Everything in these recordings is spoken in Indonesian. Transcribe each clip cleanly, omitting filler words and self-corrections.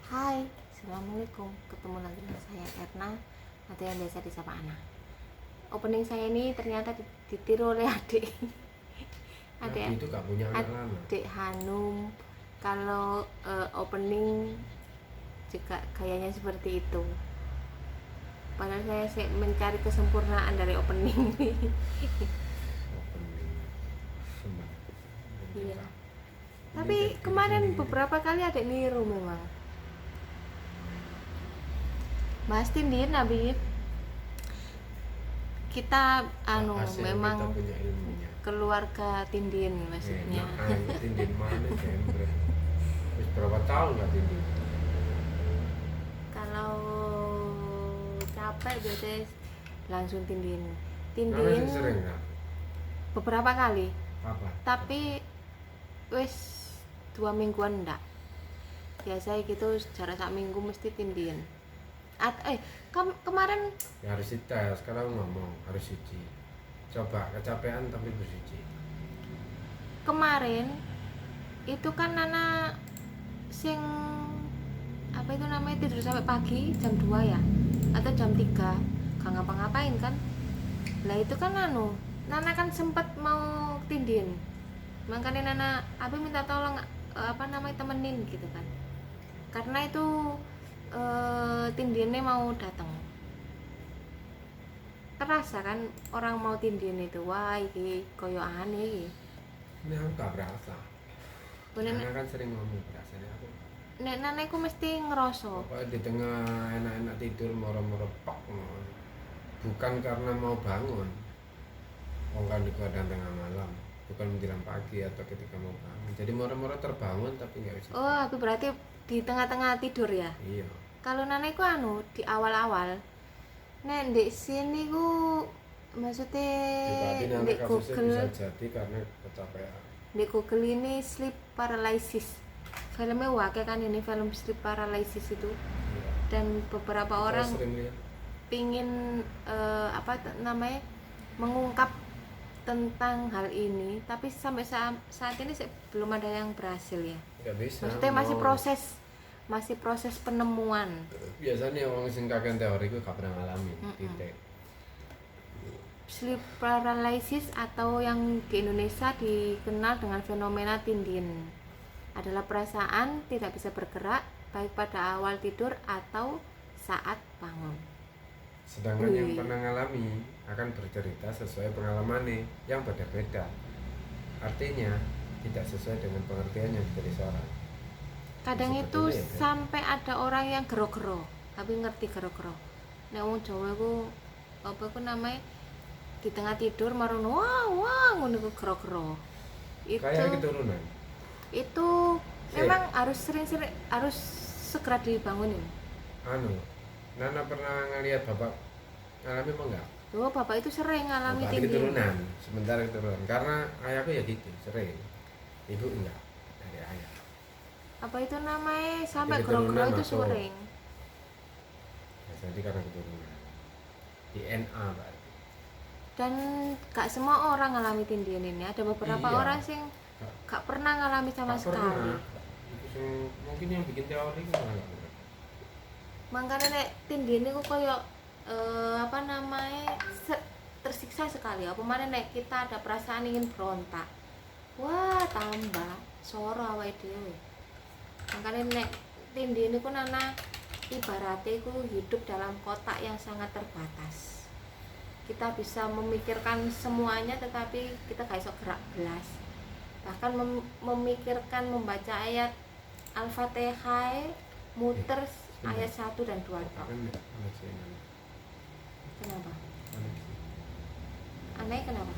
Hai, Assalamualaikum. Ketemu lagi dengan saya Erna atau yang biasa disapa Ana. Opening saya ini ternyata ditiru oleh adik. Nabi itu gak punya anak lama. Adik Hanum. Kalau opening juga gayanya seperti itu. Padahal saya mencari kesempurnaan dari opening ini. Iya. Tapi kemarin beberapa kali ada niru memang. Bahas Tindin, Nabi. Kita memang kita punya ilmunya. keluarga Tindin maksudnya. Tindin mana jembre. Wis berapa tahun gak Tindin? Kalau capek biasanya langsung Tindin. Mana sih sering gak? Beberapa kali. Apa? Tapi wis 2 mingguan enggak. Biasanya gitu jarak 1 minggu mesti Tindin. Kemarin Ya harus dites, sekarang ngomong harus suci. Coba kecapean tapi bersuci. kemarin itu kan Nana sing apa itu namanya tidur sampai pagi jam 2 ya atau jam 3 gak ngapa-ngapain kan. Lah itu kan Nana kan sempet mau Tindin, makanya Nana minta tolong temenin gitu kan, karena itu Tindinnya mau datang. Terasa kan orang mau Tindin itu, wah iki koyo aneh iki. Ini aku gak berasa. Karena kan sering ngomong berasanya aku. Nek Nana iku mesti ngerasa. Pokoknya di tengah enak-enak tidur moro-moro pak. Bukan karena mau bangun. Kan di kadang tengah malam, bukan menjelang pagi atau ketika mau bangun. Jadi moro-moro terbangun tapi nggak bisa. Oh, aku berarti di tengah-tengah tidur ya? Iya. Kalau Nana iku di awal-awal. Nek di sini ku maksudnya di Google bisa jadi karena kecapean. Di Google ini sleep paralysis. Filmnya wake kan ini film sleep paralysis itu. Iya. Dan beberapa orang sering pingin mengungkap tentang hal ini, tapi sampai saat ini belum ada yang berhasil ya. Nggak bisa. Maksudnya masih proses penemuan. Biasanya orang sing kakek teori itu gak pernah ngalamin. Titik. Sleep paralysis atau yang di Indonesia dikenal dengan fenomena Tindin adalah perasaan tidak bisa bergerak baik pada awal tidur atau saat bangun. Sedangkan yang pernah ngalami akan bercerita sesuai pengalamannya yang beda-beda. Artinya tidak sesuai dengan pengertian yang diberi seorang. Kadang itu ya, sampai ada orang yang gero-gero, tapi ngerti gero-gero. Nek wong Jawa iku apa iku namanya di tengah tidur marono wah ngono iku gero-gero. Itu kayak keturunan. Itu memang harus sering-sering harus segera dibangunin. Nana pernah ngelihat bapak ngalami apa enggak? Oh, bapak itu sering ngalami Tindin. Keturunan, sementara keturunan. Karena ayahku ya gitu, sering. Ibu enggak, dari ayah. Apa itu namanya sampai gero-gero itu sering. Ya, jadi karena keturunan. DNA berarti. Dan gak semua orang ngalami Tindin ini. Ada beberapa orang sing gak pernah ngalami sama sekali. Mungkin yang bikin teori itu malah gak pernah. Makanya nek Tindin itu koyo tersiksa sekali. Apa mana nek kita ada perasaan ingin berontak, wah tambah soro awake dhewe. Makanya nek Tindin itu Nana ibaratnya itu hidup dalam kotak yang sangat terbatas. Kita bisa memikirkan semuanya tetapi kita gak bisa gerak belas. Bahkan memikirkan membaca ayat Al-Fatihah muter ayat 1 dan 2. Kenapa? Aneh kenapa?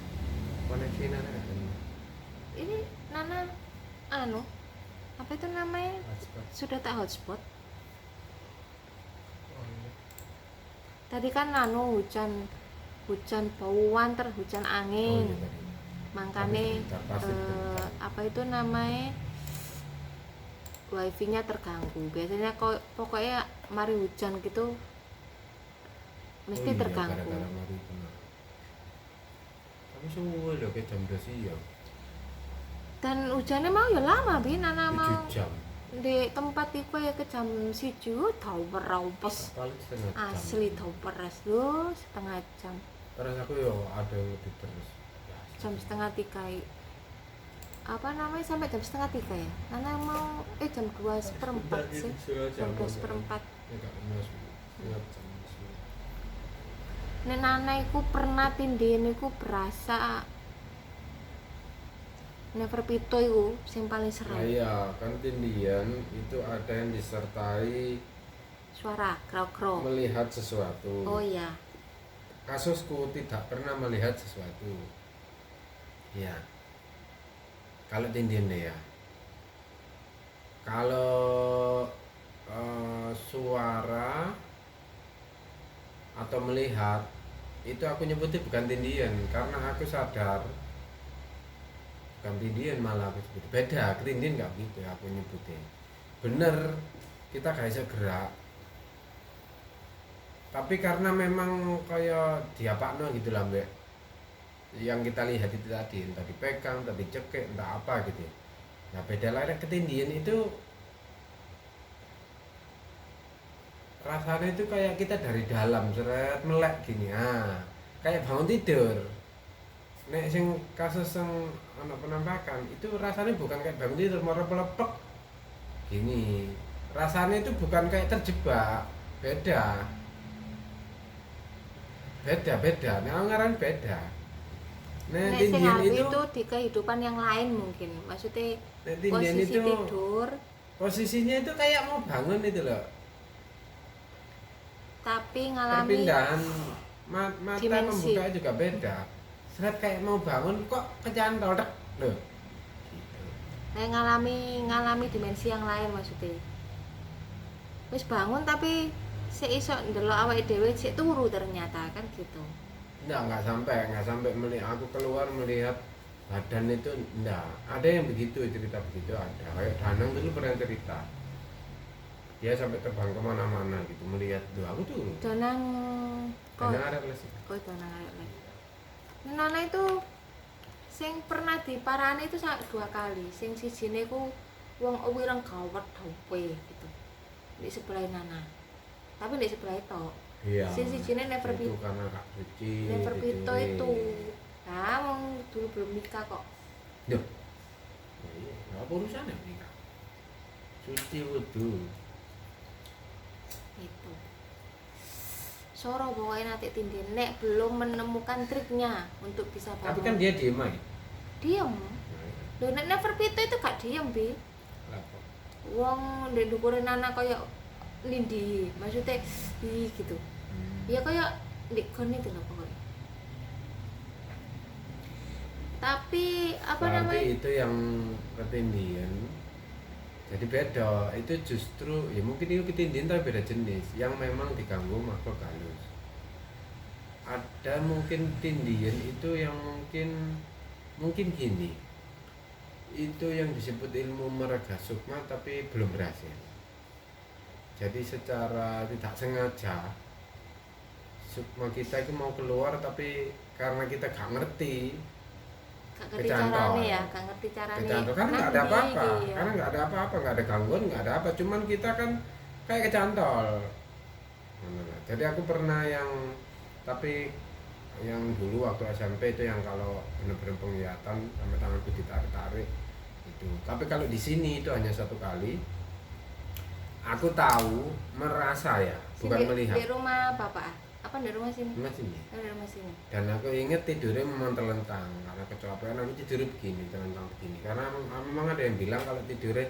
Koneksi Nana ini Nana apa itu namanya? hotspot. Sudah tak hotspot. Oh, iya. Tadi kan hujan bauan hujan angin. Oh, iya, makanya apa itu namanya wifi-nya terganggu. Biasanya pokoknya mari hujan gitu mesti terganggu. Tapi semua loh ke jam 12 siang. Dan hujannya mau ya lama Nana mau 7 jam. di tempat iku ya ke jam 1 tau beropos. paling setengah jam. Asli tau peras lho, setengah jam. Terus aku yo ada yang lebih terus. Jam setengah 3 apa namanya sampai jam setengah 3 ya? Nana mau jam 2:04 sih. Jam 2:04. Ya gak mas, setengah jam. Nek Nana iku pernah tindih iku berasa Neverpito iku sing paling Nah serem. iya, kan tindian itu ada yang disertai Suara kro-kro. melihat sesuatu. Oh iya. Kasusku tidak pernah melihat sesuatu. Ya. Kalau tindian deh ya. Kalau suara atau melihat itu aku nyebutnya bukan tindian karena aku sadar bukan tindian malah aku sebut beda. Ketindian nggak gitu aku nyebutnya bener kita gak bisa gerak tapi karena memang kayak diapakno gitu lah mbak yang kita lihat itu tadi entah dipegang, entah dicekek, entah apa gitu. Nah beda lagi ketindian itu rasanya itu kayak kita dari dalam seret melek gini kayak bangun tidur. Nek sing kasus yang anak penampakan itu rasanya bukan kayak bangun tidur mau pelepek gini. Rasanya itu bukan kayak terjebak, beda. Nah ngaran beda. Nah Nek sing tindian itu di kehidupan yang lain mungkin. Maksudnya tindian posisi itu tidur posisinya itu kayak mau bangun itu loh. tapi ngalami Perpindahan mata dimensi. membuka juga beda. Seret kayak mau bangun kok kecantol dek loh. Gitu. Nek ngalami dimensi yang lain maksudnya. Wis bangun tapi sik iso ndelok awake dhewe sik turu ternyata kan gitu. Nggak sampai melihat aku keluar melihat badan itu enggak. Ada yang begitu cerita begitu ada. Kayak Danang dulu pernah cerita. Dia sampai terbang kemana-mana gitu melihat tuh aku turun. Danang kok Danang ada kelas. Danang arek lek. Nana itu sing pernah diparani itu sampai 2 kali. Sing sijine ku wong wireng gawat dope gitu. Di sebelah Nana. Tapi di sebelah itu. Iya. Sing sijine Neverpito. Itu karena Kak Suci. Neverpito gitu. itu. Nah, wong dulu belum nikah kok. Duh. Nah, iya, apa urusannya nikah? Suci wudu. Itu. Soro pokoknya nanti tindih nek belum menemukan triknya untuk bisa bangun. Tapi kan dia diem aja. Diem. Nah, iya. Lho nek Neverpito itu gak diem, Bi. Apa? Wong ndek ndukure Nana kaya lindi, maksudnya gitu. Ya kaya ndek gon itu lho pokoknya. Tapi apa Berarti namanya? itu yang ketindian. Jadi beda, itu justru ya mungkin itu ketindian tapi beda jenis yang memang diganggu makhluk halus. Ada mungkin tindian itu yang mungkin gini. Itu yang disebut ilmu meraga sukma tapi belum berhasil. Jadi secara tidak sengaja sukma kita itu mau keluar tapi karena kita gak ngerti Gak ngerti kecantol. carane ya, gak ngerti carane. Kecantol kan nggak ada apa-apa, Iya. karena nggak ada apa-apa, nggak ada gangguan, nggak ada apa, cuman kita kan kayak kecantol. Jadi aku pernah yang tapi yang dulu waktu SMP itu yang kalau benar-benar penglihatan sampai tanganku ditarik-tarik itu. Tapi kalau di sini itu hanya 1 kali. Aku tahu, merasa ya, bukan melihat. Di rumah bapak. Apa di rumah sini? Sini. Di rumah sini. Dan aku inget tidurnya memang terlentang karena kecapean aku tidur begini terlentang begini karena memang ada yang bilang kalau tidurnya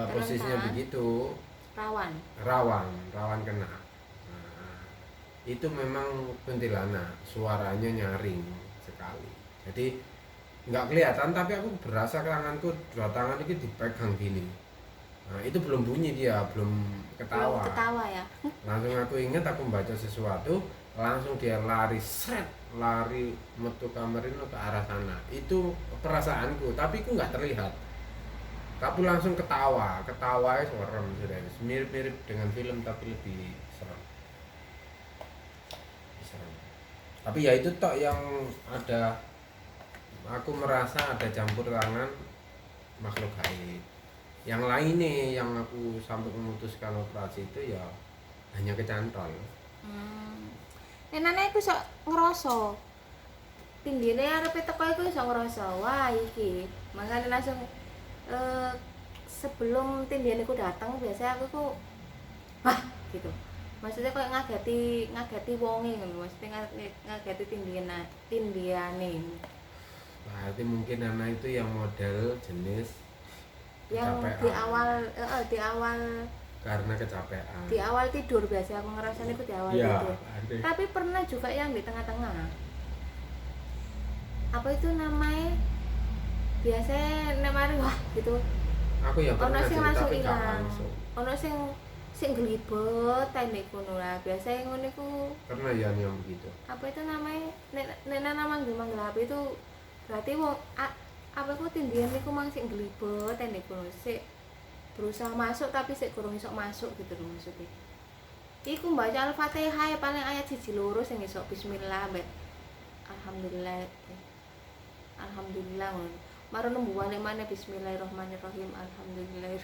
posisinya begitu rawan kena. Nah, itu memang kuntilanak, suaranya nyaring sekali. Jadi nggak kelihatan tapi aku berasa tanganku 2 tangan itu dipegang gini. Nah itu belum bunyi dia, belum ketawa. Belum ketawa ya. Langsung aku ingat aku membaca sesuatu, langsung dia lari metu kamar itu ke arah sana. Itu perasaanku, tapi aku nggak terlihat. Tapi langsung ketawanya serem sudah, mirip-mirip dengan film tapi lebih serem. Tapi ya itu tok yang ada, aku merasa ada campur tangan makhluk gaib. Yang lainnya yang aku sampai memutuskan operasi itu ya hanya kecantol. Nenane aku sok ngerasa tindine arepe teko iku iso ngerasa wah iki. Makanya langsung eh, sebelum tindine iku datang biasanya aku ku wah gitu. Maksudnya kayak ngageti wonge ngono, maksudnya ngageti tindiane. Berarti mungkin anak itu yang model jenis Yang kecapean. di awal Karena kecapean. di awal tidur biasa aku ngerasanya itu di awal Ya, tidur. ada. Tapi pernah juga yang di tengah-tengah. Apa itu namanya? Biasanya nemari wah gitu. Aku ya Ono pernah sing sih, langsung tapi gak ilang. langsung. Ono sing gelibet teknik ngono lah. Biasanya ngono iku Pernah ya yang begitu. apa itu namanya? Nek manggil HP itu berarti wong apa itu tindian niku mang sing gelibet teknik ngono. Sik berusaha masuk tapi sik kurang iso masuk gitu loh maksudnya. Iku baca Al-Fatihah paling ayat 1 2 sing iso bismillah mbek alhamdulillah. Alhamdulillah ngono. Maro nembu wale maneh bismillahirrahmanirrahim alhamdulillah.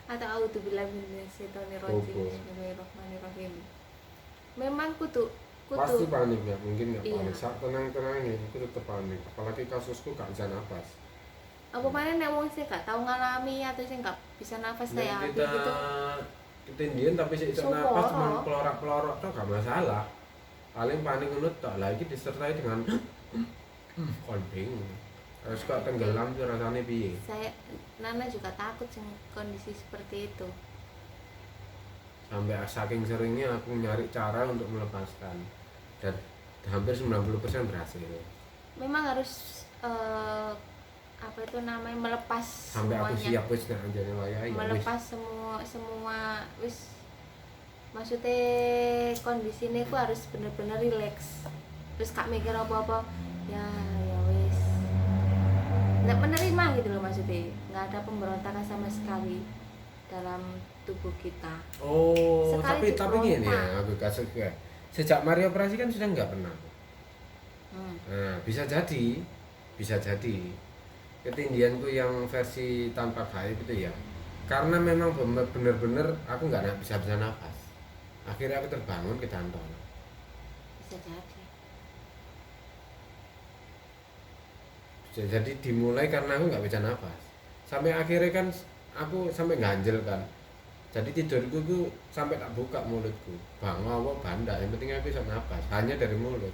Atau auzubillahi minasyaitonir rajim bismillahirrahmanirrahim. Memang kudu Pasti panik ya, mungkin nggak Iya. panik. Saat tenang-tenangnya aku tetap panik. Apalagi kasusku gak bisa nafas. apa maneh nek wong sing gak tau ngalami atau sing gak bisa nafas kayak Nek Abi gitu. ketindian tapi sih iso Sumpah, nafas cuma oh. pelorok-pelorok tuh gak masalah. Paling panik ngono tok, lagi disertai dengan konding. Harus kok tenggelam tuh rasanya piye? Saya Nana juga takut sing kondisi seperti itu. Sampai saking seringnya aku nyari cara untuk melepaskan dan hampir 90% berhasil. Memang harus apa itu namanya melepas Sampai aku semuanya. siap wis nek anjane wayahe ya wis. Melepas semua wis maksudnya kondisi ini aku harus bener-bener relax terus gak mikir apa-apa ya wis nggak menerima gitu loh maksudnya nggak ada pemberontakan sama sekali dalam tubuh kita. Oh, Sekali tapi gini diberontak. ya, aku kasih ke sejak Mario operasi kan sudah nggak pernah. Nah, bisa jadi ketindianku yang versi tanpa gaib itu ya, karena memang bener-bener aku nggak bisa nafas. Akhirnya aku terbangun ke kantong. Bisa jadi Jadi dimulai karena aku nggak bisa nafas. Sampai akhirnya kan aku sampai ganjel kan. Jadi tidurku tuh sampai tak buka mulutku. Bangun banda, yang penting aku bisa nafas hanya dari mulut.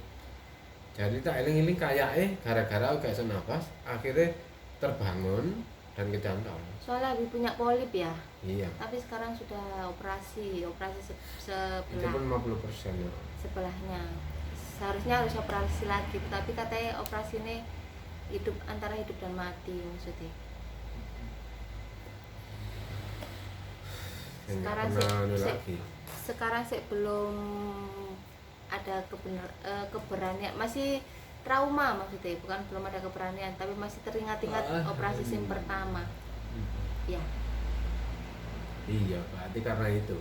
Jadi tak eling-eling kayak gara-gara aku gak bisa nafas, akhirnya terbangun dan kecantol. soalnya Abi punya polip ya Iya. tapi sekarang sudah operasi Itu sebelah pun 50% ya. sebelahnya seharusnya harus operasi lagi tapi katanya operasi ini antara hidup dan mati maksudnya. Dan nggak Sekarang pernah anu sih lagi. sekarang sih belum ada keberanian masih trauma maksudnya bukan belum ada keberanian tapi masih teringat-ingat operasi SIM pertama ya. Iya, berarti karena itu.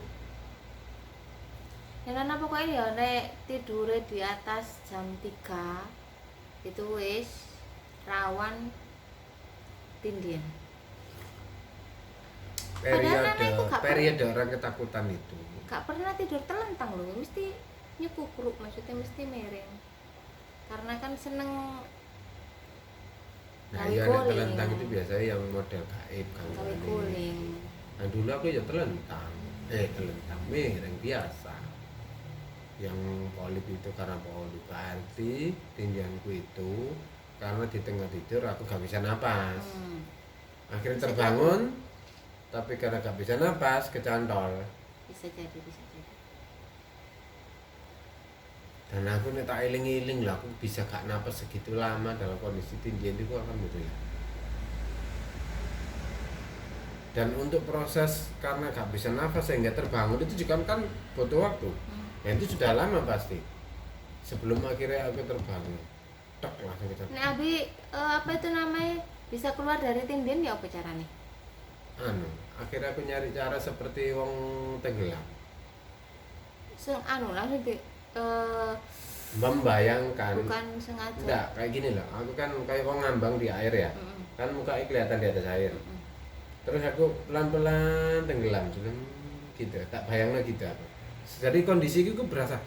Yang nana pokoknya ya nek tidurnya di atas jam 3 itu wis rawan tindian. Padahal anak itu gak Periode orang ketakutan itu. Gak pernah tidur telentang loh, mesti nyekukruk maksudnya mesti miring. Karena kan seneng Nah, gawe ya anak guling. telentang itu biasanya yang model gaib kan. Gawe guling. Nah, dulu aku ya telentang. Telentang miring biasa. Yang polip itu karena polip, berarti tindianku itu karena di tengah tidur aku gak bisa napas. Akhirnya Bisa terbangun, tapi karena gak bisa napas kecantol. Bisa jadi. Dan aku nek tak eling-eling lah, aku bisa gak napas segitu lama dalam kondisi tindian itu alhamdulillah. Dan untuk proses karena gak bisa nafas sehingga terbangun itu juga kan butuh waktu. Nah itu sudah lama pasti. Sebelum akhirnya aku terbangun, tok langsung kita. Nek Abi apa itu namanya bisa keluar dari tindian ya apa caranya? Akhirnya aku nyari cara seperti wong tenggelam. Langsung di Membayangkan. bukan sengaja. Enggak, kayak gini loh. Aku kan kayak wong ngambang di air ya. Kan mukanya kelihatan di atas air. terus aku pelan-pelan tenggelam gitu, tak bayangnya gitu aku. Jadi kondisiku ku berasa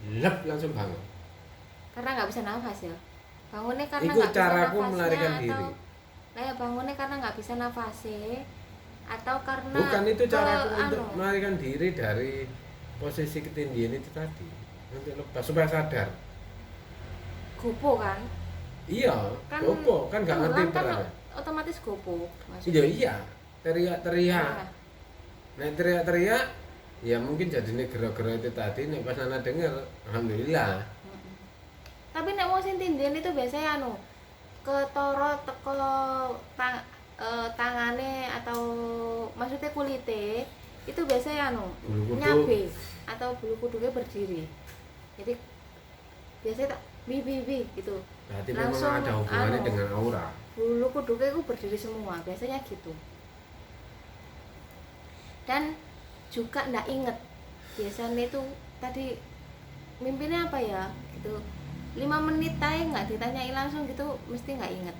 lep langsung bangun. Karena nggak bisa nafas ya. Bangunnya karena Itu nggak bisa caraku nafasnya melarikan atau diri. kayak bangunnya karena nggak bisa nafasnya atau karena Bukan itu caraku untuk anu, melarikan diri dari posisi ketindihan itu tadi, untuk lepas supaya sadar. gopo kan? Iya, Kan gopo kan nggak ngerti tenggelam kan berada. otomatis gopo Iya iya, teriak-teriak. Nah, Nek teriak-teriak, ya mungkin jadinya gero-gero itu tadi. Nek pas anak denger, alhamdulillah. mm-mm. Tapi nek wong sing tindihan itu biasanya anu ketara teko tangane atau maksudnya kulite itu biasanya anu Bulu kuduk. nyabe atau bulu kuduknya berdiri. Jadi biasanya tak bi gitu. Berarti Langsung, memang ada hubungannya anu, dengan aura. Bulu kuduknya itu berdiri semua, biasanya gitu. Dan juga ndak inget biasanya itu tadi mimpinya apa ya gitu 5 menit aja nggak ditanyai langsung gitu mesti nggak inget.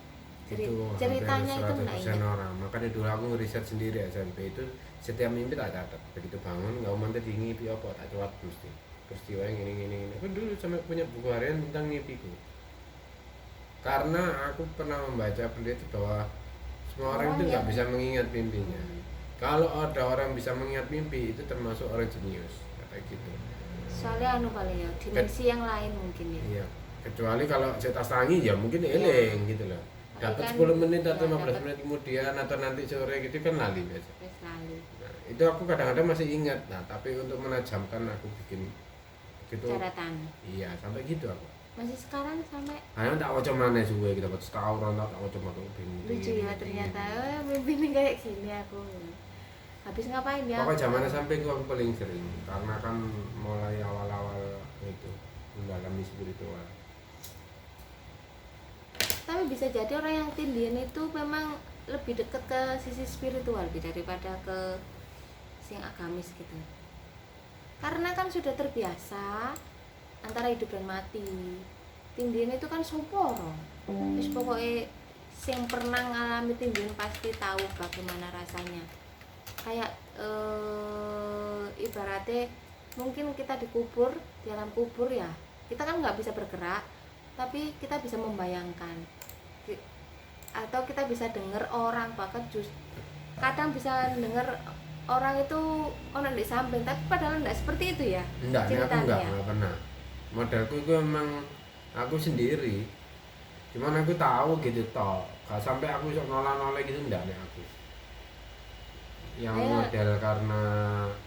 Itu Ceritanya itu nggak 100% inget. orang. Makanya dulu aku ngeriset sendiri SMP itu setiap mimpi tak catat. Begitu bangun nggak mantai di ngipi apa tak catat mesti. Peristiwa yang ini. Aku dulu sampai punya buku harian tentang mimpiku. Karena aku pernah membaca peneliti bahwa semua orang itu nggak bisa mengingat mimpinya. Kalau ada orang bisa mengingat mimpi itu termasuk orang jenius kayak gitu. Soalnya anu kali ya dimensi yang lain mungkin ya. Iya. Kecuali kalau cetak tangi ya mungkin eling gitu loh. Dapat Kan, 10 menit atau ya, 15 dapat. menit kemudian atau nanti sore gitu kan lali biasa. Wes lali. Nah, itu aku kadang-kadang masih ingat. Nah, tapi untuk menajamkan aku bikin gitu. Caratan. Iya, sampai gitu aku. Masih sekarang sampai Ayo tak waca maneh suwe kita buat setahun orang tak waca maneh bingung. lucu ya ternyata mimpi ini kayak gini aku. Habis ngapain ya? Pokoknya zamannya sampai aku paling sering karena kan mulai awal-awal itu mendalami spiritual. Tapi bisa jadi orang yang tindian itu memang lebih dekat ke sisi spiritual daripada ke sing agamis gitu. Karena kan sudah terbiasa antara hidup dan mati. Tindian itu kan soporo. Terus pokoknya yang pernah ngalami tindian pasti tahu bagaimana rasanya. Kayak ibaratnya mungkin kita dikubur di alam kubur ya. Kita kan nggak bisa bergerak, tapi kita bisa membayangkan. Atau kita bisa dengar orang bahkan kadang bisa dengar orang itu orang di samping tapi padahal enggak seperti itu ya. Enggak, ini aku enggak pernah. Modelku itu emang aku sendiri. Cuman aku tahu gitu toh. Gak sampai aku bisa nolak-nolak gitu enggak nih aku. Yang model karena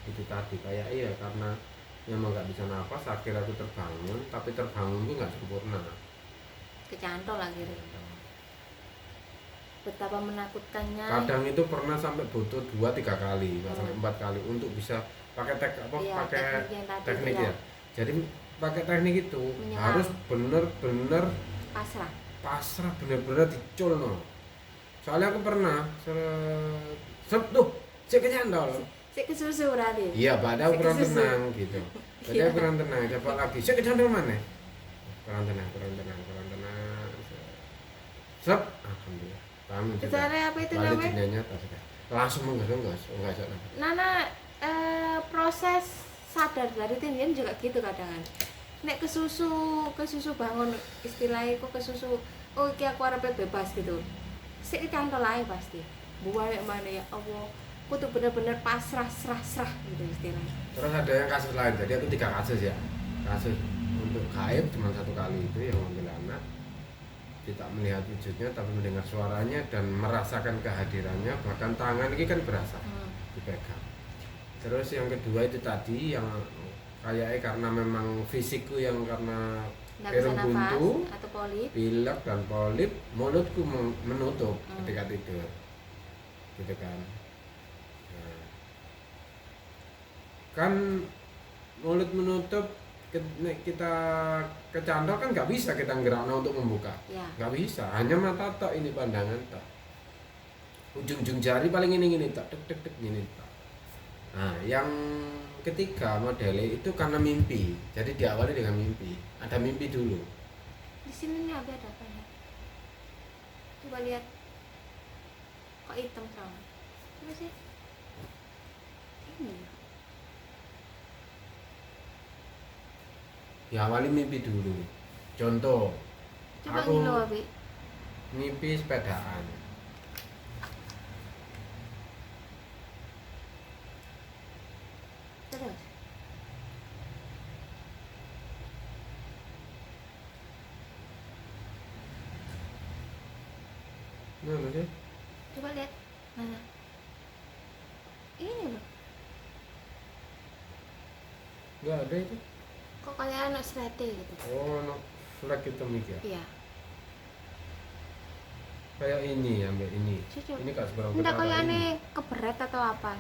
itu tadi kayak iya karena memang nggak bisa nafas akhirnya aku terbangun tapi terbangun itu nggak sempurna. Kecantol akhirnya. Betapa menakutkannya. Kadang itu pernah sampai butuh 2-3 kali, sampai 4 kali untuk bisa pakai pakai teknik ya. Jadi pakai teknik itu harus bener-bener pasrah bener-bener diculno. Soalnya aku pernah tuh saya kecantol. Saya kesusu berarti. Iya, pada aku kurang tenang gitu. Jadi aku kurang tenang, coba lagi. Saya kecantol mana? Kurang tenang. Alhamdulillah. Paham juga. Cara apa itu namanya? Nyata sudah. Langsung enggak salah. Nana proses sadar dari tindian juga gitu kadang. Nek kesusu bangun istilahnya kok kesusu. Oh, iki aku arepe bebas gitu. Sik kecantol ae pasti. Buat mana ya Allah. Aku tuh bener-bener pasrah serah gitu istilahnya. Terus ada yang kasus lain. Jadi aku 3 kasus ya. Kasus untuk gaib cuma 1 kali itu yang mengambil anak. Tidak melihat wujudnya tapi mendengar suaranya dan merasakan kehadirannya, bahkan tangan ini kan berasa dipegang. Terus yang kedua itu tadi yang kayaknya karena memang fisikku yang karena Nggak bisa buntu nafas atau polip, pilek dan polip, mulutku menutup ketika tidur gitu kan. Nah, kan mulut menutup kita kecantol kan nggak bisa kita gerakno untuk membuka ya. Nggak bisa, hanya mata tok ini pandangan tok, ujung-ujung jari paling ini tok tek ini tok. Nah yang ketiga modelnya itu karena mimpi, jadi diawali dengan mimpi, ada mimpi dulu. Di sini nih ada apa ya? Coba lihat. kok hitam terang. Coba sih. Ini. Ya awali mimpi dulu. Contoh, Coba aku ngilu Abi. mimpi sepedaan. Terus. Mana sih? Coba lihat. Mana? Ini loh. Enggak ada itu. Kok kayak anak serete gitu. Oh, no flag itu mikir. Iya. Kayak ini, ambil ini. Cucu. Ini kak seberapa Enggak betara kayak ini. aneh keberet atau apa.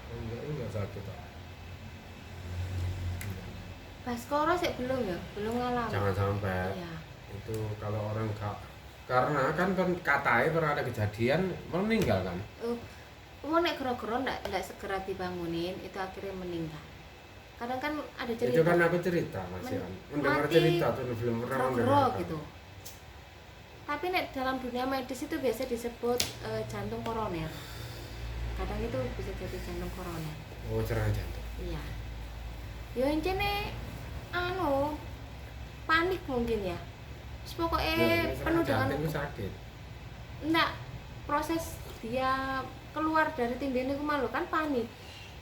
Ini enggak sakit kok. Baskoro sih belum ya, belum ngalamin. Jangan sampai. Iya. Itu kalau orang gak, karena kan katanya pernah ada kejadian meninggal kan. Mau nek gero-gero ndak segera dibangunin itu akhirnya meninggal. Kadang kan ada cerita. Itu kan aku cerita Mas Ian. Mendengar mati cerita tuh belum pernah gero-gero mendengar. gitu. Tapi nek dalam dunia medis itu biasa disebut jantung koroner. Kadang itu bisa jadi jantung koroner. Oh, serangan jantung. Iya. Ya incene anu panik mungkin ya. Terus pokoknya Ya, penuh serangan dengan jantung itu sakit. enggak proses dia keluar dari tindih itu malu kan panik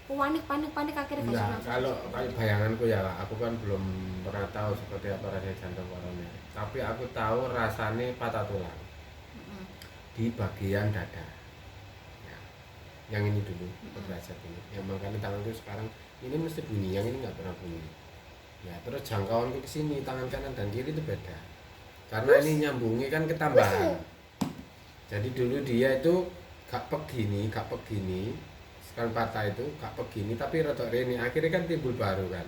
akhirnya gak Enggak, nafas. kalau bayanganku ya, aku kan belum pernah tahu seperti apa rasanya jantung koroner. Tapi aku tahu rasanya patah tulang Mm-mm. di bagian dada. Ya. Yang ini dulu, derajat ini. Yang makanya tanganku sekarang ini mesti bunyi, yang ini nggak pernah bunyi. Ya, terus jangkauanku ke sini, tangan kanan dan kiri itu beda. Karena ini nyambungnya kan ketambahan. Jadi dulu dia itu gak begini, sekali patah itu gak begini, tapi rotok rene. Akhirnya kan timbul baru kan.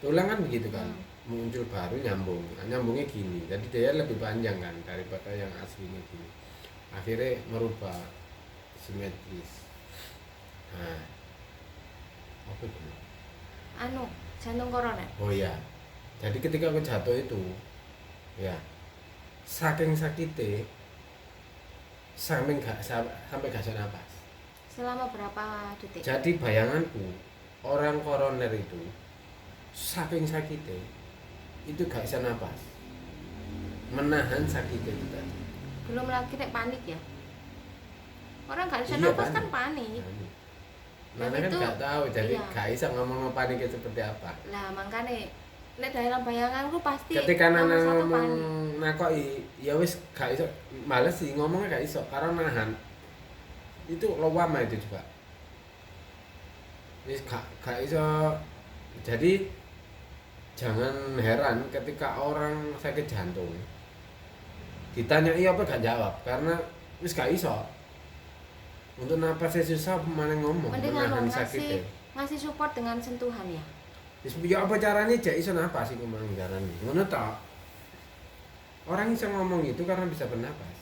Tulang kan begitu kan, muncul baru nyambung. Nah, nyambungnya gini, jadi dia lebih panjang kan daripada yang aslinya gini. Akhirnya merubah simetris. Nah, apa itu? Anu jantung koroner. Oh iya, jadi ketika aku jatuh itu, ya saking sakitnya, sampai gak bisa napas. Selama berapa detik? Jadi bayanganku, orang koroner itu saking sakitnya, itu gak bisa napas, menahan sakitnya itu tadi. Belum lagi nek panik ya. Orang gak bisa Iya, nafas kan panik. Dan Mana kan itu- gak tahu, jadi iya. gak bisa ngomong paniknya seperti apa. Lah makanya nek dalam bayanganku pasti Ketika nomor Nana satu ngomong panik. nakoi, ya wis gak iso, males sih ngomongnya gak iso karena nahan. Itu lama itu juga. Wis gak iso. Jadi jangan heran ketika orang sakit jantung ditanya iya apa gak jawab karena wis gak iso. Untuk napasnya susah mana ngomong, Mending menahan anu sakitnya. ngasih support dengan sentuhan ya. Wis ya apa caranya jak iso napas iku mang carane. Ngono tok. Orang bisa ngomong itu karena bisa bernapas.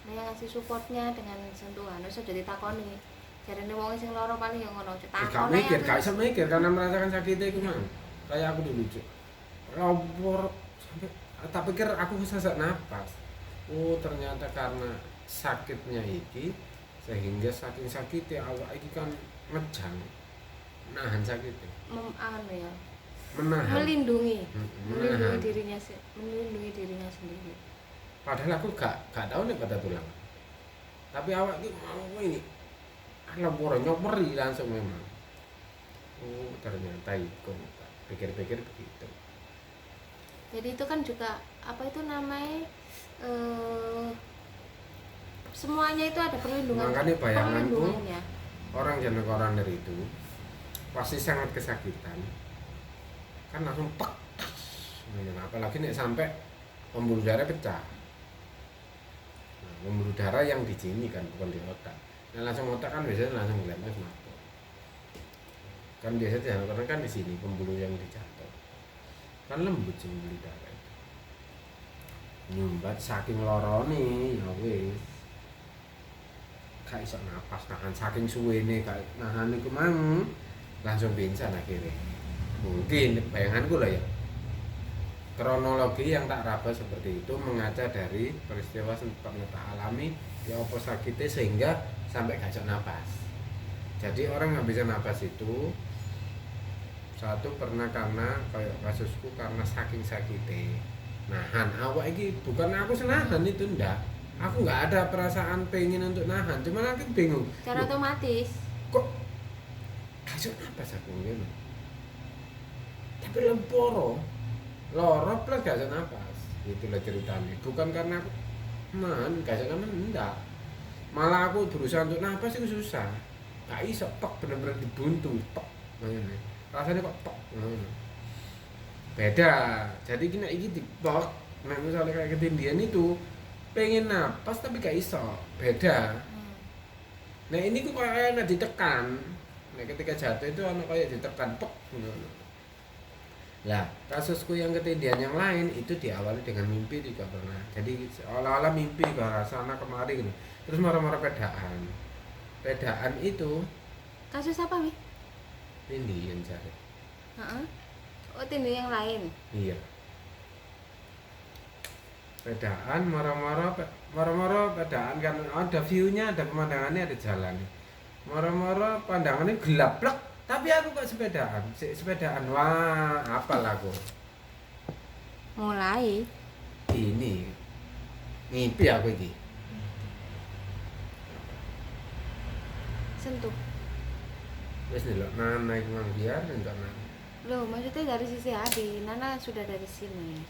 Nah, yang ngasih supportnya dengan sentuhan terus udah ditakoni. Jarene wong sing lara paling ya ngono, Gak takon mikir, gak iso mikir karena merasakan sakitnya iku mang. Kayak aku dulu cuk. Robor sampai tak pikir aku sesak napas. Oh, ternyata karena sakitnya iki sehingga saking sakitnya awak iki kan ngejang. Nahan sakitnya. Anu ya, Menahan. melindungi Menahan. melindungi dirinya sendiri. Padahal aku gak tahu nih patah tulang. Tapi awak ini mau ini labor nyoperi langsung memang. Oh, ternyata itu. Pikir-pikir begitu. Jadi itu kan juga apa itu namanya semuanya itu ada perlindungan. Makanya bayanganku perlindungannya. orang jantung koroner itu pasti sangat kesakitan. Kan langsung pek. Apalagi nih sampai pembuluh darah pecah. Nah, pembuluh darah yang di sini kan bukan di otak. Nah, langsung otak kan biasanya langsung ngeliatnya mati. Kan biasanya jantung koroner kan di sini pembuluh yang di jantung. Kan lembut sih pembuluh darah itu. Nyumbat saking lorone ya wis. Gak iso napas nahan saking suwene gak nahan iku mang langsung pingsan akhirnya. Mungkin bayanganku lah ya. Kronologi yang tak raba seperti itu mengaca dari peristiwa sempat tak alami ya apa sakitnya sehingga sampai gak iso napas. Jadi orang nggak bisa napas itu satu pernah karena kayak kasusku karena saking sakitnya nahan awak iki, bukan aku senahan itu ndak, aku nggak ada perasaan pengen untuk nahan, cuman aku bingung Secara loh, otomatis. kok gak iso napas aku ngono. Tapi lemporo loro plus gak iso napas, itulah ceritanya. Bukan karena aku gak iso napas, enggak, malah aku berusaha untuk napas itu susah, gak iso, tok bener-bener dibuntu tok ngene rasanya kok tok ngono. Beda, jadi kena iki dipok, nah misalnya kayak ketindihan itu pengen napas tapi gak iso, beda. Nah ini kok kayak ditekan, nah ketika jatuh itu anak kayak ditekan pok ngono. Lah, kasusku yang ketindihan yang lain itu diawali dengan mimpi juga pernah. Jadi seolah-olah mimpi ke arah sana kemari gitu. Terus marah-marah pedaan. Pedaan itu Kasus apa, Mi? tindihan cari. Heeh. Oh, tindihan yang lain. Iya. Pedaan marah-marah pedaan kan ada view-nya, ada pemandangannya, ada jalan. Marah-marah pandangannya gelap plek. Tapi aku kok sepedaan, wah apalah aku. Mulai. Ini mimpi aku ini. Sentuh. Wis ndelok Nana iku mang biar entuk Nana. Loh, maksudnya dari sisi Abi, Nana sudah dari sini.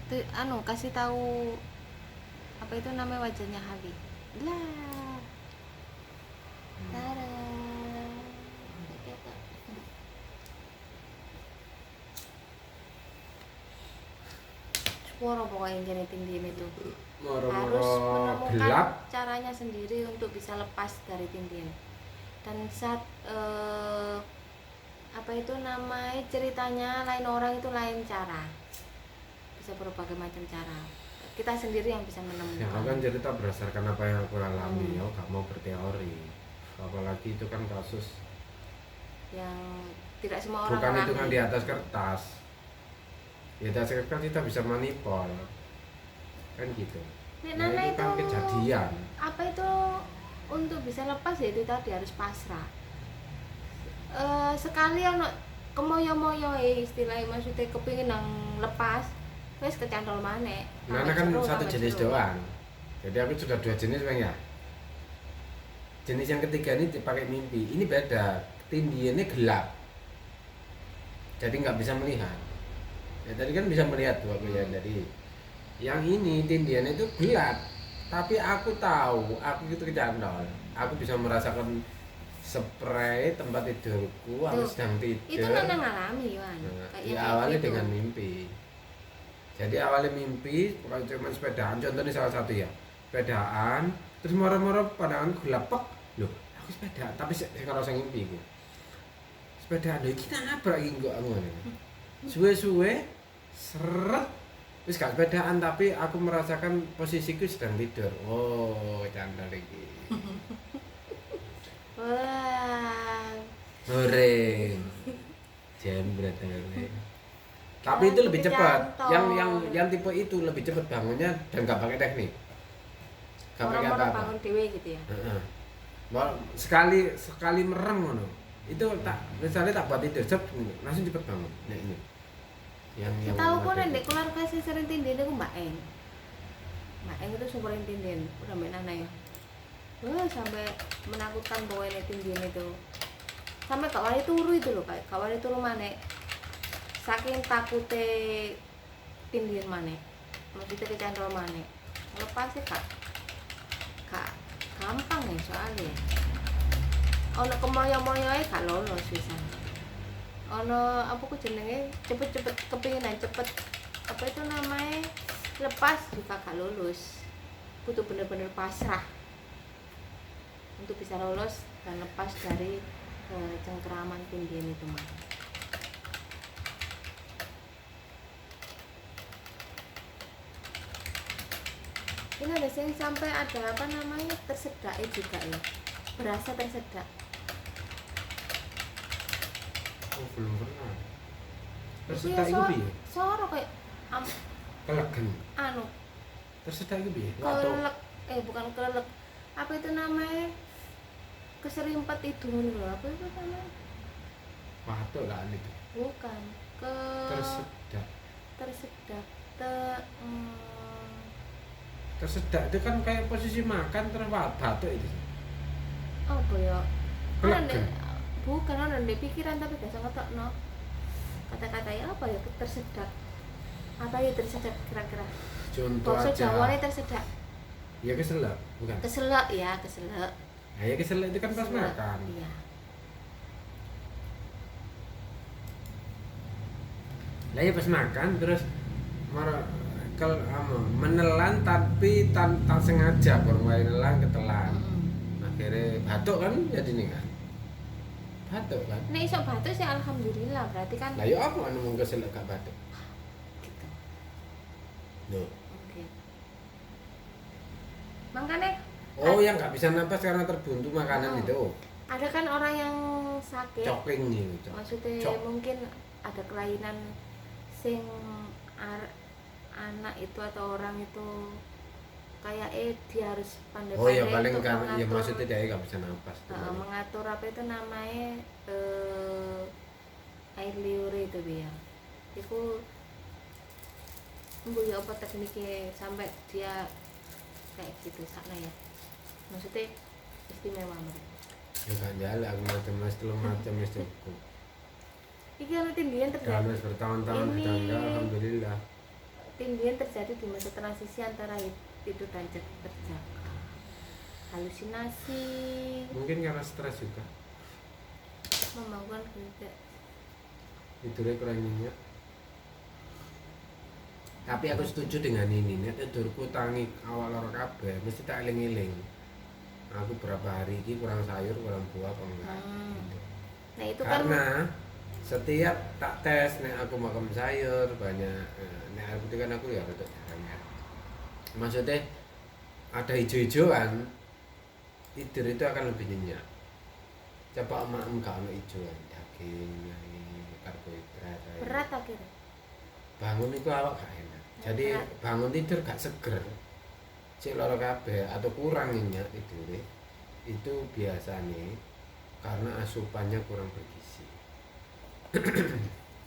Tuh, kasih tahu apa itu namanya wajahnya Habib. Lah. Tada. Suara pokoknya jenis tindihan itu. Harus Moro-moro menemukan gelap. caranya sendiri untuk bisa lepas dari tindihan. Dan saat apa itu namanya ceritanya lain orang itu lain cara, bisa berbagai macam cara. Kita sendiri yang bisa menemukan. Ya aku kan cerita berdasarkan apa yang aku alami, ya gak mau berteori. Apalagi itu kan kasus Yang tidak semua orang bukan itu kan alami. di atas kertas. Di atas kertas kita bisa manipul. Kan gitu. Nek Nah, Nana itu kan kejadian. apa itu untuk bisa lepas ya itu tadi harus pasrah. Sekali ono kemoyo-moyo istilahnya, maksudnya kepingin nang lepas wes kecantol maneh. Nana kan satu jenis doang. Jadi aku sudah 2 jenis bang ya. Jenis yang ketiga ini dipakai mimpi. Ini beda. Tindiannya gelap. Jadi nggak bisa melihat. Ya tadi kan bisa melihat tuh aku ya. Jadi yang ini tindiannya itu gelap. Tapi aku tahu, aku itu kecantol. Aku bisa merasakan spray tempat tidurku, aku sedang tidur. Itu Nana ngalami Wan. Ya awalnya dengan mimpi. Jadi awalnya mimpi, bukan cuma sepedaan, contohnya salah satu ya, sepedaan, terus moro-moro pandangan gelap, pok, loh, aku sepedaan, tapi kalau saya mimpi gue, sepedaan, loh, kita nabrak ini kok aku nih, suwe-suwe, seret, terus gak sepedaan, tapi aku merasakan posisiku sedang tidur, oh, candal lagi, wah, goreng, jembret goreng. Tapi itu lebih cepat. Yang tipe itu lebih cepat bangunnya dan gak pakai teknik. Gak pakai apa-apa. Bangun dewe gitu ya. Sekali merem ngono. Itu tak misalnya tak buat tidur cep langsung cepet bangun. Nah ini. Yang Tahu kok nek keluarga sing sering tindihan iku Mbak Eng. Mbak Eng itu super tindihan, udah main Nana ya. Wah, sampai menakutkan pokoknya tindihan itu. Sampai Kak Wali turu itu loh, Kak Wali turu maneh. Saking takute tindihan maneh, maksudnya kecantol maneh, lepasnya kak gampang ya soalnya. Ono kemoyo-moyoe gak lolos pisan. Ono apa ku jenenge cepet-cepet kepinginan cepet apa itu namanya lepas juga gak lulus. Butuh bener-bener pasrah untuk bisa lolos dan lepas dari cengkeraman tindihan itu mah. Ini ada yang sampai ada apa namanya tersedak juga ya, berasa tersedak. Oh belum pernah. Itu Tersedak itu piye? suara kayak kelegen. anu Tersedak iki piye? Watuk. kelek, bukan kelek, apa itu namanya, keserimpet hidung loh, apa itu namanya, Watuk lah itu. bukan ke Tersedak. tersedak Tersedak itu kan kayak posisi makan terus batuk itu. apa ya, Kelegen. bukan ada di pikiran tapi gak ngetok no kata-kata ya apa ya, tersedak apa ya, tersedak kira-kira Contoh bahasa aja. Jawanya tersedak, Ya keselak, bukan? keselak ya, keselak. Nah, ya keselak itu kan pas Keselak, makan. iya. Lah ya pas makan terus menelan tapi tak sengaja baru mulai nelan ketelan. Akhirnya batuk kan jadi nih kan. Batuk kan. Nek iso batuk sih alhamdulillah, berarti kan Lah ya apa anu mung keselak gak batuk. gitu. Loh. Oke. Makanya Oh, yang nggak bisa napas karena terbuntu makanan itu. ada kan orang yang sakit, Coking itu. maksudnya Cok. mungkin ada kelainan sing anak itu atau orang itu kayak dia harus pandai-pandai Oh ya paling untuk kan ya mengatur, maksudnya dia nggak bisa napas. mengatur apa itu namanya, air liur itu dia. Itu ya apa tekniknya sampai dia kayak gitu sana ya. Maksudnya istimewa mereka. Ya kan jalan aku macam-macam telur macam wis cukup. Iki ana tindian Kalau terjadi. bertahun-tahun Ini- tetangga alhamdulillah. Tindian terjadi di masa transisi antara tidur dan terjaga. Halusinasi, Mungkin karena stres juga. membangun kerja. Tidurnya kurang nyenyak. Tapi aku setuju dengan ini, nek tidurku tangi awal loro kabeh, mesti tak eling-eling. Aku berapa hari ini kurang sayur, kurang buah apa enggak. Gitu. Nah itu kan Karena setiap tak tes nek aku makan sayur banyak, nek air putih kan aku ya rada jarang ya. Maksudnya ada hijau-hijauan, tidur itu akan lebih nyenyak. Coba emakmu gak ono hijauan, daging, karbohidrat. berat akhirnya. Bangun itu awak gak enak. Jadi Berat. bangun tidur gak seger. Cek loro kabeh atau kurang nyenyak tidure. Itu biasanya karena asupannya kurang bergizi.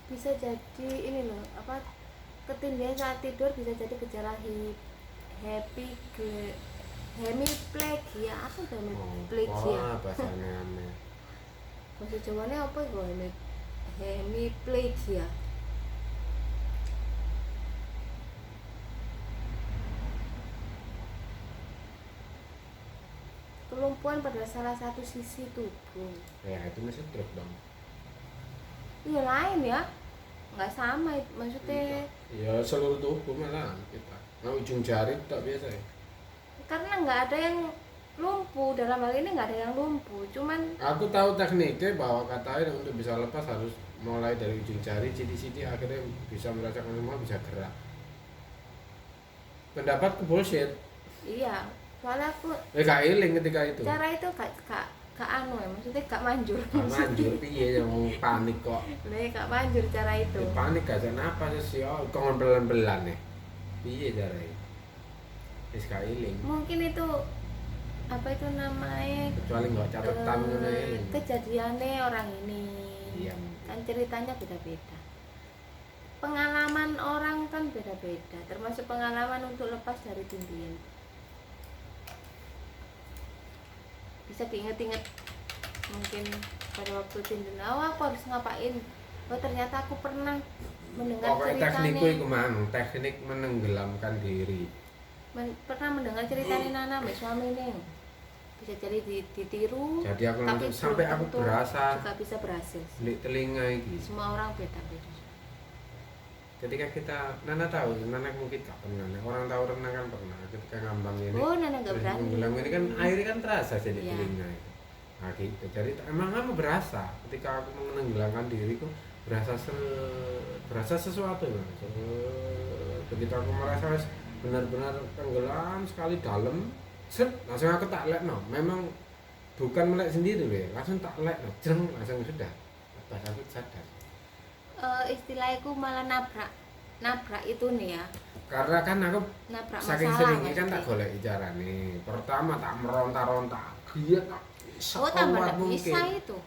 Bisa jadi ini loh, apa, ketindihan saat tidur bisa jadi gejala hemiplegia. Apa tuh hemiplegia? Wah, bahasanya aneh. Bahasa Jawanya apa itu hemiplegia? Kelumpuhan pada salah satu sisi tubuh. Ya itu masih stroke dong. Iya lain ya, nggak sama maksudnya. Ya seluruh tubuh malah kita. Nah ujung jari tak biasa ya. Karena nggak ada yang lumpuh, dalam hal ini nggak ada yang lumpuh, cuman Aku tahu tekniknya bahwa katanya untuk bisa lepas harus mulai dari ujung jari, sidi-sidi akhirnya bisa merasakan semua, bisa gerak. Pendapatku bullshit. iya, soalnya aku Gak eling ketika itu. cara itu gak anu ya, maksudnya gak manjur. Gak manjur piye ya mau panik kok. Nah, gak manjur cara itu. Ya, panik gak napas sih, oh kongon pelan-pelan nih. Piye caranya? Wis gak eling. Mungkin itu apa itu namanya, Kecuali nggak catatan ngono ya. kejadiannya orang ini. Iya. Kan ceritanya beda-beda. Pengalaman orang kan beda-beda, termasuk pengalaman untuk lepas dari tindian. Bisa diinget-inget mungkin pada waktu tindian, aku harus ngapain. Oh ternyata aku pernah mendengar Pokoknya ceritanya, teknikku iku mang, teknik menenggelamkan diri. pernah mendengar ceritanya Nana mbak suami nih. Bisa jadi ditiru, Jadi aku tapi langsung sampai belum aku tentu berasa juga bisa berhasil. di telinga iki. Semua orang beda-beda. Ketika kita Nana tahu, Nana mungkin tak pernah. Orang tahu renang kan pernah. Ketika ngambang ini, Oh Nana nggak terus berani. menggelam ini kan airnya kan terasa jadi Iya. telinga itu. Nah gitu. Jadi emang kamu berasa ketika aku menenggelamkan diriku berasa sesuatu kan. Begitu aku merasa benar-benar tenggelam sekali dalam, set langsung aku tak lekno. Memang bukan melek sendiri loh ya, langsung tak lekno, jeng langsung sudah. Pas aku sadar. Istilahku malah nabrak nabrak itu nih ya, Karena kan aku nabrak saking masalah seringnya kan maksudnya. tak golek carane. Pertama tak meronta-ronta, dia tak Oh tambah sekuat ndak bisa mungkin. itu,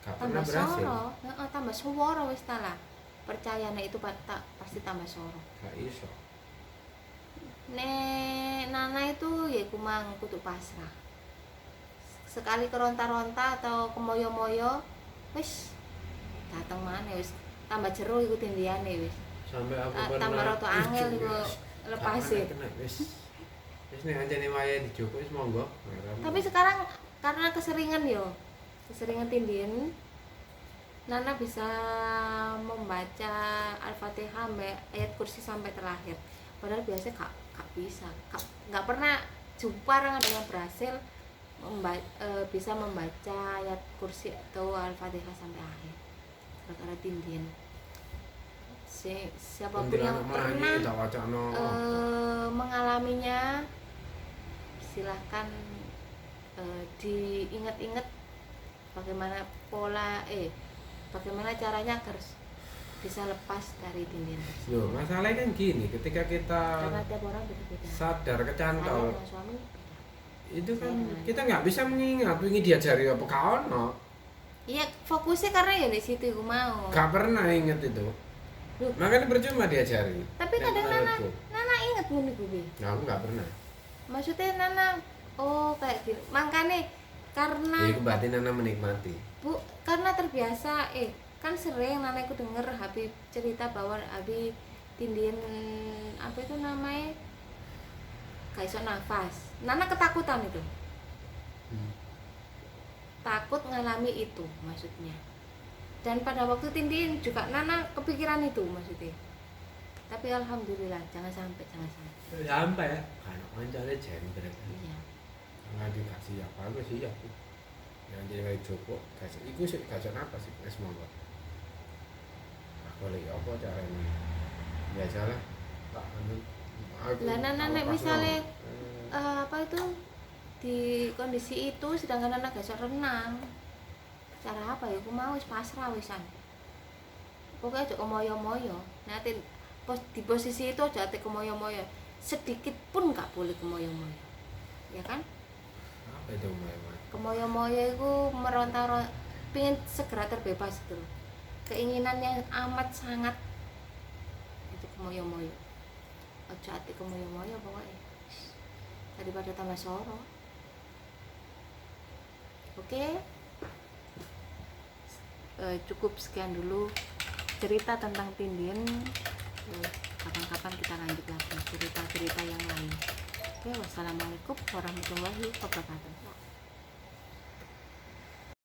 Gak pernah tambah berhasil. soro, heeh, tambah suworo wis ta lah. Percayane itu pasti tambah soro. Gak iso. Nek Nana itu ya kumang kudu pasrah. Sekali keronta-ronta atau kemoyo-moyo, wis dateng maneh wis tambah jero iku tindiane wis. Sampai aku pernah Tambah roto angel Ih, iku wis. lepasin. Gak kena, wis. Wis nek anjene wayahe dijogo wis monggo. Tapi sekarang karena keseringan yo, keseringan tindian, Nana bisa membaca Al-Fatihah sampai ayat kursi sampai terakhir. Padahal biasanya gak bisa, gak pernah jumpa orang ada yang berhasil bisa membaca ayat kursi atau Al-Fatihah sampai akhir gara-gara tindian. Siapapun yang pernah tak wacana. mengalaminya, silahkan diingat-ingat bagaimana bagaimana caranya agar bisa lepas dari tindian tersebut. Loh, masalahnya kan gini, ketika kita Karena tiap orang beda-beda. sadar Saya kecantol, dengan suami beda. itu kan Saya kita nggak bisa mengingat ini diajari apa kaono. Iya, fokusnya karena ya di situ aku mau. Gak pernah inget itu. Loh. Makanya percuma diajari. Tapi Nek kadang menurutku. Nana inget ngono kuwi. Nah, aku nggak pernah. Maksudnya Nana kayak gitu. Makanya karena Jadi itu berarti Nana menikmati. Bu, karena terbiasa kan sering Nana aku denger Habib cerita bahwa Habib tindian apa itu namanya gak iso nafas. Nana ketakutan itu. Takut ngalami itu maksudnya. Dan pada waktu tindian juga Nana kepikiran itu maksudnya. Tapi alhamdulillah jangan sampai. Sampai ya. Karena kancane jembret. Iya. Lagi gak siap, aku siap. Yang jadi kayak Joko, iku sih gak iso napas sih, wis monggo. Aku lagi apa caranya? Biasalah. Tak anu. Lah Nana nek pas misalnya no. apa itu di kondisi itu sedangkan anak gak iso renang, cara apa ya aku mau wis pasrah wisan pokoknya aja kemoyo-moyo nanti di posisi itu aja ate kemoyo-moyo sedikit pun gak boleh kemoyo-moyo ya kan. Apa itu Mbak? Kemoyo-moyo itu meronta-ronta pengen segera terbebas gitu, keinginan yang amat sangat itu kemoyo-moyo aja ate kemoyo-moyo pokoknya daripada tambah soro. Oke, cukup sekian dulu cerita tentang tindian. Kapan-kapan kita lanjut lagi cerita-cerita yang lain. Oke, wassalamualaikum warahmatullahi wabarakatuh.